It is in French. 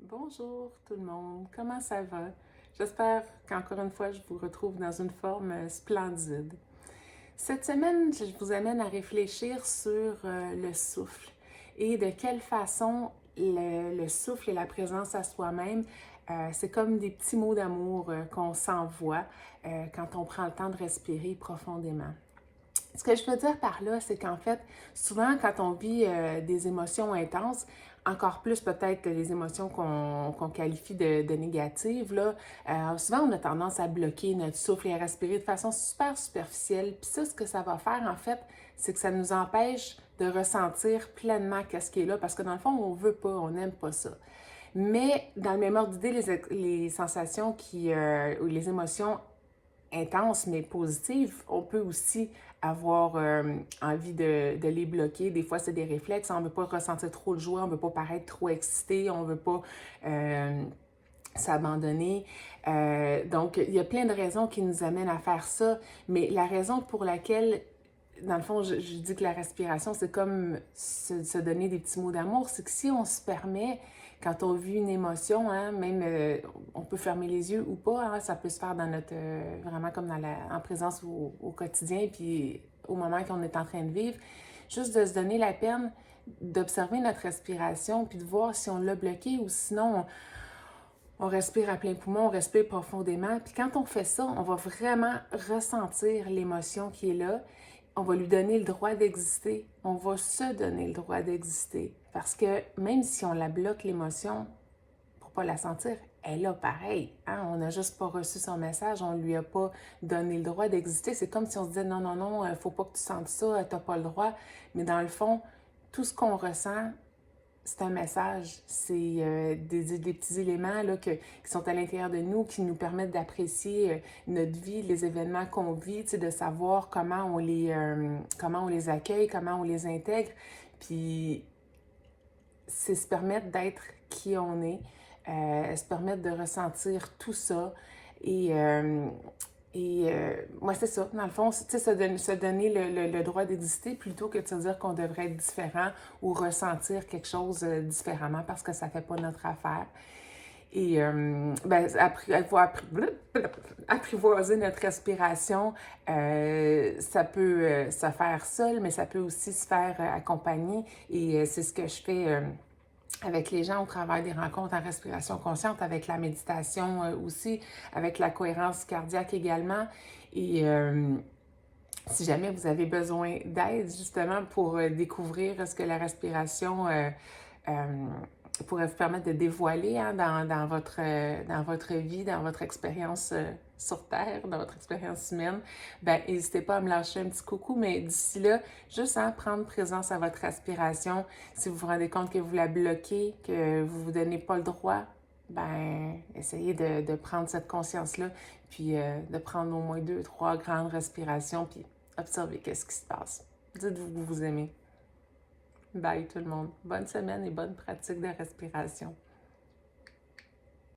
Bonjour tout le monde, comment ça va? J'espère qu'encore une fois, je vous retrouve dans une forme splendide. Cette semaine, je vous amène à réfléchir sur le souffle et de quelle façon le souffle et la présence à soi-même, c'est comme des petits mots d'amour qu'on s'envoie quand on prend le temps de respirer profondément. Ce que je veux dire par là, c'est qu'en fait, souvent quand on vit des émotions intenses, encore plus peut-être les émotions qu'on qualifie de négatives, là, souvent on a tendance à bloquer notre souffle et à respirer de façon super superficielle. Puis ça, ce que ça va faire, en fait, c'est que ça nous empêche de ressentir pleinement qu'est-ce qui est là, parce que dans le fond, on veut pas, on n'aime pas ça. Mais dans le même ordre d'idée, les sensations ou les émotions intenses mais positives, on peut aussi avoir envie de les bloquer. Des fois, c'est des réflexes. On ne veut pas ressentir trop de joie, on ne veut pas paraître trop excité, on ne veut pas s'abandonner. Donc, il y a plein de raisons qui nous amènent à faire ça, mais la raison pour laquelle dans le fond, je dis que la respiration, c'est comme se donner des petits mots d'amour. C'est que si on se permet, quand on vit une émotion, hein, même on peut fermer les yeux ou pas, hein, ça peut se faire dans notre, vraiment comme en présence au quotidien, puis au moment qu'on est en train de vivre, juste de se donner la peine d'observer notre respiration, puis de voir si on l'a bloqué ou sinon on respire à plein poumon, on respire profondément. Puis quand on fait ça, on va vraiment ressentir l'émotion qui est là. On va lui donner le droit d'exister. On va se donner le droit d'exister. Parce que même si on la bloque, l'émotion, pour pas la sentir, elle est là pareil. Hein? On n'a juste pas reçu son message, on lui a pas donné le droit d'exister. C'est comme si on se disait non, non, non, faut pas que tu sentes ça, t'as pas le droit. Mais dans le fond, tout ce qu'on ressent, c'est un message, c'est des petits éléments là, qui sont à l'intérieur de nous, qui nous permettent d'apprécier notre vie, les événements qu'on vit, de savoir comment on les accueille, comment on les intègre. Puis c'est se permettre d'être qui on est, se permettre de ressentir tout ça. Et, euh, moi, c'est ça. Dans le fond, tu sais, se donner le droit d'exister plutôt que de se dire qu'on devrait être différent ou ressentir quelque chose différemment parce que ça ne fait pas notre affaire. Et ben, apprivoiser notre respiration, ça peut se faire seul, mais ça peut aussi se faire accompagner. Et c'est ce que je fais avec les gens au travers des rencontres en respiration consciente, avec la méditation aussi, avec la cohérence cardiaque également. Et si jamais vous avez besoin d'aide justement pour découvrir ce que la respiration euh, pourrait vous permettre de dévoiler hein, dans votre vie, dans votre expérience sur Terre, dans votre expérience humaine, ben n'hésitez pas à me lâcher un petit coucou, mais d'ici là, juste hein, prendre présence à votre respiration. Si vous vous rendez compte que vous la bloquez, que vous ne vous donnez pas le droit, ben essayez de prendre cette conscience-là, puis de prendre au moins 2, 3 grandes respirations, puis observez qu'est-ce qui se passe. Dites-vous que vous vous aimez. Bye tout le monde. Bonne semaine et bonne pratique de respiration.